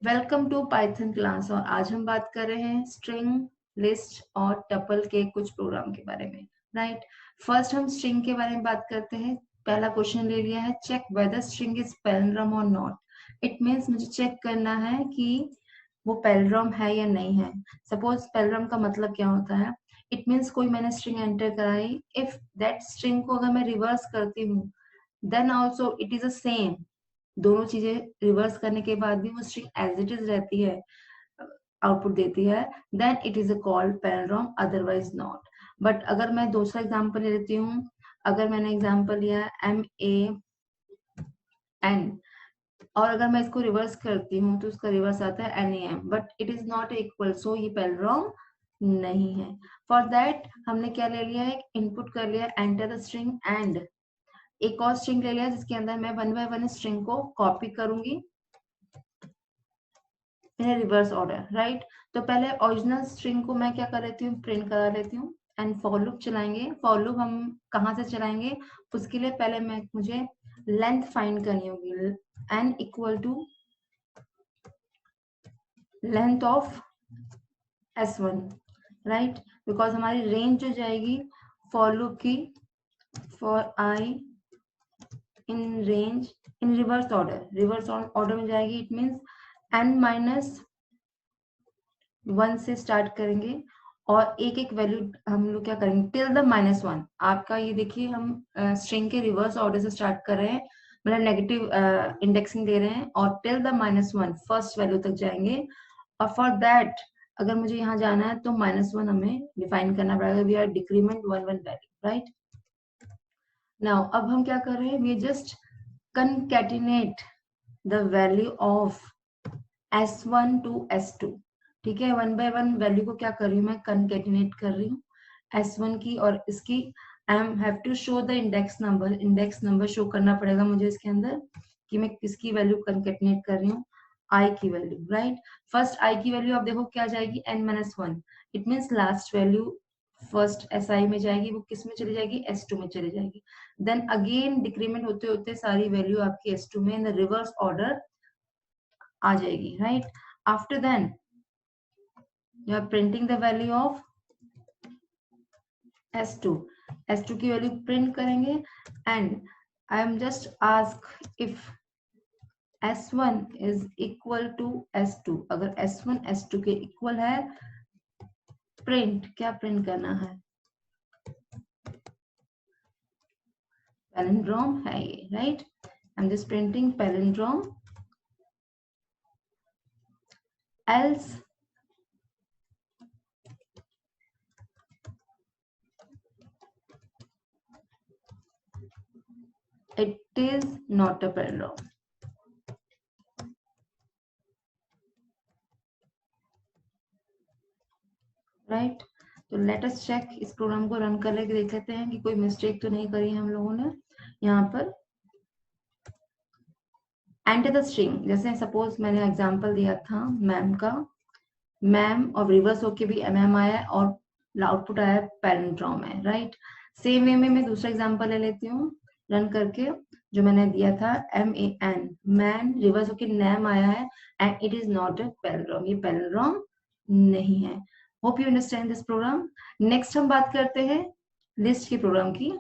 Welcome to Python class. और आज हम बात कर रहे हैं स्ट्रिंग, लिस्ट और टपल के कुछ प्रोग्राम के बारे में। राइट, फर्स्ट हम स्ट्रिंग के बारे में बात करते हैं। पहला क्वेश्चन ले लिया है, check whether string is palindrome और नॉट। इट मीन्स मुझे चेक करना है कि वो पैलिंड्रोम है या नहीं है। सपोज पैलिंड्रोम का मतलब क्या होता है? इट मीन्स कोई मैंने स्ट्रिंग एंटर कराई, इफ दैट स्ट्रिंग को अगर मैं रिवर्स करती हूँ then also it is a same. दोनों चीजें रिवर्स करने के बाद भी वो स्ट्रिंग एज इट इज रहती है, आउटपुट देती है, then it is a called palindrome, otherwise not. But अगर मैं दूसरा एग्जांपल ले लेती हूँ, अगर मैंने एग्जांपल लिया MAN और अगर मैं इसको रिवर्स करती हूँ तो उसका रिवर्स आता है NAM, but it is not equal, so ये पैलिंड्रोम नहीं है। फॉर दैट हमने क्या ले लिया है, इनपुट कर लिया एंटर द स्ट्रिंग एंड एक और स्ट्रिंग ले लिया जिसके अंदर मैं वन बाय वन स्ट्रिंग को कॉपी करूंगी इन रिवर्स ऑर्डर। राइट, तो पहले ओरिजिनल स्ट्रिंग को मैं क्या कर लेती हूँ, प्रिंट करा लेती हूँ एंड फॉर लूप चलाएंगे। फॉर लूप हम कहाँ से चलाएंगे, उसके लिए पहले मुझे लेंथ फाइंड करनी होगी। n equal to length of S1। Right, because हमारी रेंज जो जाएगी फॉर लूप की, for i in range in reverse order में जाएगी। इट मीन्स n-1 से स्टार्ट करेंगे और एक एक वैल्यू हम लोग क्या करेंगे टिल द -1। आपका ये देखिए, हम स्ट्रिंग के रिवर्स ऑर्डर से स्टार्ट कर रहे हैं, मतलब नेगेटिव इंडेक्सिंग दे रहे हैं और टिल द -1 फर्स्ट वैल्यू तक जाएंगे। और फॉर दैट अगर मुझे यहाँ जाना है तो -1 हमें डिफाइन करना पड़ेगा। We are decrement 1 1 value. Right, now अब हम क्या कर रहे हैं, we just concatenate the value of S1 to S2। ठीक है, वन बाय वन वैल्यू को क्या कर रही हूँ मैं, कंकेटिनेट कर रही हूँ S1 की और इसकी। I am have to show the index number show करना पड़ेगा मुझे इसके अंदर कि मैं किसकी वैल्यू कंकेटिनेट कर रही हूँ, I की वैल्यू। राइट, फर्स्ट I की वैल्यू आप देखो क्या जाएगी, n-1। It means last value first SI में जाएगी, वो किस में चली जाएगी, S2 में चली जाएगी। देन अगेन डिक्रीमेंट होते होते सारी वैल्यू आपकी S2 में इन द रिवर्स ऑर्डर आ जाएगी। Right, after then you are printing the value of S2 की वैल्यू प्रिंट करेंगे and I am just ask if S1 is equal to S2। अगर S1 S2 के equal है, print क्या print करना है, पैलिंड्रोम है ये। Right, I am just printing palindrome, else it is not a palindrome। Right, तो लेट अस चेक, इस प्रोग्राम को रन कर लेके देख लेते हैं कि कोई मिस्टेक तो नहीं करी हम लोगों ने। यहाँ पर एंटर द स्ट्रिंग, जैसे सपोज मैंने एग्जांपल दिया था मैम का, मैम और रिवर्स होके भी MM आया और आउटपुट आया पैलिंड्रोम है। राइट, सेम वे में मैं दूसरा एग्जांपल ले लेती हूँ रन करके, जो मैंने दिया था MAN, मैन रिवर्स होके नैम आया है and it is not a palindrome, ये पैलिंड्रोम नहीं है। Hope you understand this program. Next हम बात करते हैं लिस्ट के प्रोग्राम की।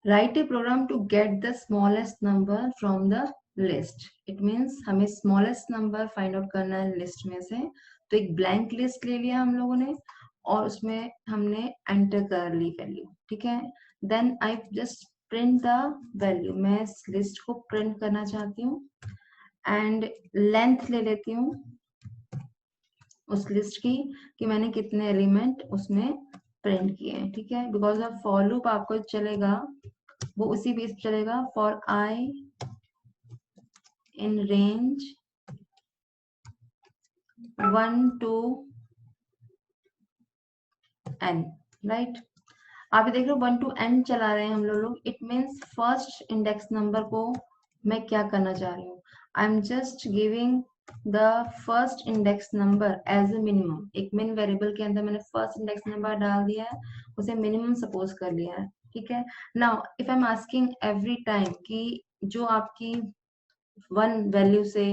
Write a program to get the smallest number from the list. It means हमें स्मॉलेस्ट नंबर फाइंड आउट करना है लिस्ट में से। तो एक ब्लैंक लिस्ट ले लिया हम लोगों ने और उसमें हमने एंटर कर ली वैल्यू। ठीक है, then I just print the value. मैं इस लिस्ट को प्रिंट करना चाहती हूँ एंड लेंथ ले लेती हूँ उस लिस्ट की कि मैंने कितने एलिमेंट उसमें प्रिंट किए हैं। ठीक है, बिकॉज ऑफ फॉर लूप आपको चलेगा, वो उसी बेस पे चलेगा, for I in range 1 to n। Right, आप देख रहे हो 1 to n चला रहे हैं हम लोग। It means first index number को मैं क्या करना चाह रही हूँ, I am just giving the first index number as a minimum. एक मिन वेरिएबल के अंदर मैंने फर्स्ट इंडेक्स नंबर डाल दिया है, उसे मिनिमम सपोज कर लिया है। ठीक है, now if I am asking every time कि जो आपकी 1 वैल्यू से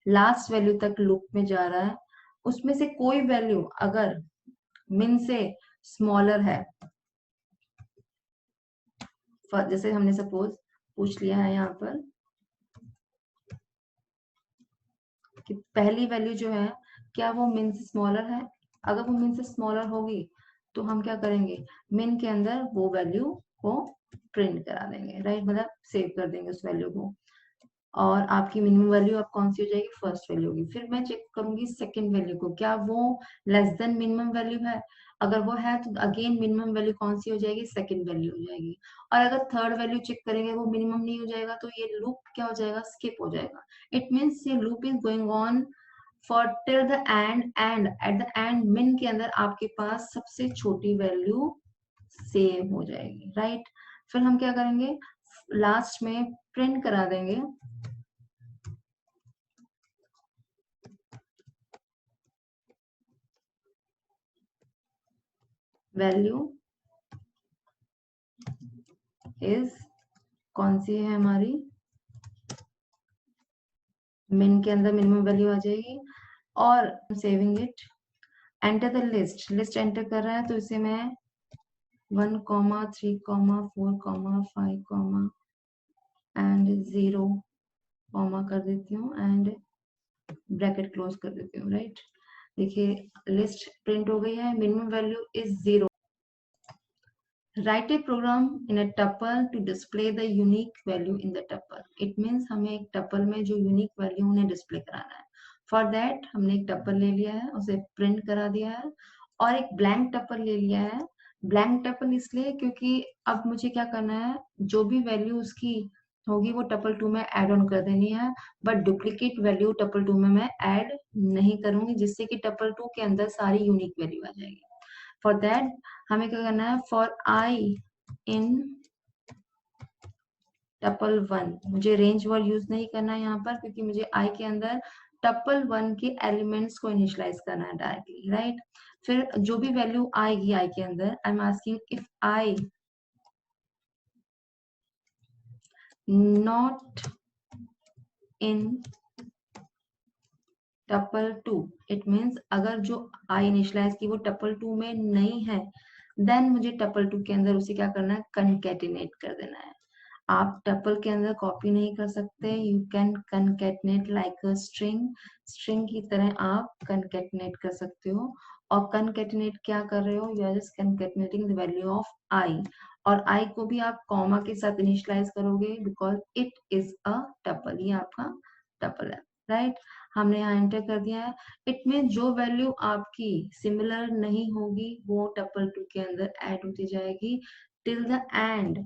लास्ट वैल्यू तक लूप में जा रहा है, उसमें से कोई वैल्यू अगर मिन से स्मॉलर है, जैसे हमने सपोज पूछ लिया है यहाँ पर कि पहली वैल्यू जो है क्या वो मिन से स्मॉलर है, अगर वो मिन से स्मॉलर होगी तो हम क्या करेंगे, मिन के अंदर वो वैल्यू को प्रिंट करा देंगे, राइट, मतलब सेव कर देंगे उस वैल्यू को, और आपकी मिनिमम वैल्यू अब कौन सी हो जाएगी, फर्स्ट वैल्यू होगी। फिर मैं चेक करूंगी सेकंड वैल्यू को, क्या वो लेस देन मिनिमम वैल्यू है, अगर वो है तो अगेन मिनिमम वैल्यू कौन सी हो जाएगी, सेकंड वैल्यू हो जाएगी। और अगर थर्ड वैल्यू चेक करेंगे वो मिनिमम नहीं हो जाएगा तो ये लूप क्या हो जाएगा, स्किप हो जाएगा। इट मीन्स ये loop is going on for till the end at the end मिन के अंदर आपके पास सबसे छोटी वैल्यू सेव हो जाएगी, राइट। फिर हम क्या करेंगे, लास्ट में प्रिंट करा देंगे वैल्यू इज, कौन सी है हमारी, मिन के अंदर मिनिमम वैल्यू आ जाएगी, और saving it, enter the list, list enter कर रहा है तो इसे मैं 1, 3, 4, 5 एंड 0 कॉमा कर देती हूँ एंड ब्रैकेट क्लोज कर देती हूँ, राइट। देखिए लिस्ट प्रिंट हो गई है, minimum value is 0। Write a program in a tuple to display the unique value in the tuple. It means हमें एक tuple में जो unique value उन्हें display कराना है। For that हमने एक tuple ले लिया है, उसे print करा दिया है, और एक blank tuple ले लिया है। blank tuple इसलिए क्योंकि अब मुझे क्या करना है, जो भी value उसकी होगी वो tuple 2 में add on कर देनी है, but duplicate value tuple 2 में मैं add नहीं करूंगी, जिससे कि tuple 2 के अंदर सारी unique value आ जाएगी। फॉर दैट हमें क्या करना है, फॉर आई इन टपल 1, मुझे रेंज वर्ड यूज नहीं करना है यहाँ पर, क्योंकि मुझे आई के अंदर टपल 1 के एलिमेंट्स को इनिशियलाइज करना है डायरेक्टली, राइट। फिर जो भी वैल्यू आएगी आई के अंदर, I am asking if I not in tuple 2, it means अगर जो आई इनिशियलाइज की वो टपल 2 में नहीं है, देन मुझे टपल 2 के अंदर उसे क्या करना है, कनकेटिनेट कर देना है। आप टपल के अंदर कॉपी नहीं कर सकते, you can concatenate like a string, string की तरह आप कनकेटिनेट कर सकते हो। और कनकेटिनेट क्या कर रहे हो, you are just concatenating the value of I, और आई को भी आप कॉमा के साथ इनिशियलाइज करोगे because it is a tuple, ये आपका टपल है, राइट। हमने यहाँ एंटर कर दिया है। इट मीन जो वैल्यू आपकी सिमिलर नहीं होगी वो टपल 2 के अंदर ऐड होती जाएगी टिल द एंड।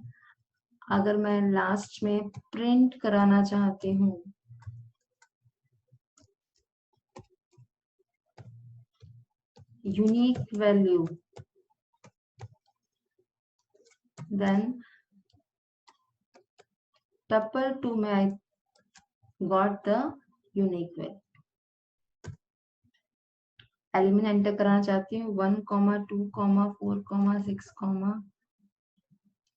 अगर मैं लास्ट में प्रिंट कराना चाहती हूँ यूनिक वैल्यू, देन टपल 2 में I got the unique value. Element enter कराना चाहती हूँ 1, 2, 4,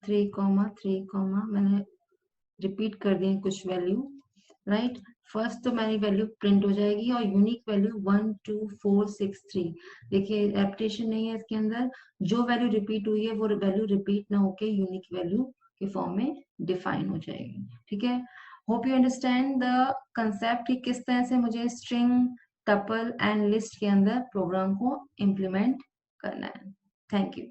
6, 3, मैंने रिपीट कर दिए कुछ वैल्यू, राइट। फर्स्ट तो मेरी वैल्यू प्रिंट हो जाएगी और यूनिक वैल्यू 1, 2, 4, 6, 3। देखिए रेपिटेशन नहीं है इसके अंदर, जो वैल्यू रिपीट हुई है वो वैल्यू रिपीट ना होके यूनिक वैल्यू के फॉर्म में डिफाइन हो जाएगी, ठीक है। Hope you understand the concept कि किस तरह से मुझे स्ट्रिंग, टपल एंड लिस्ट के अंदर प्रोग्राम को इम्प्लीमेंट करना है। Thank you.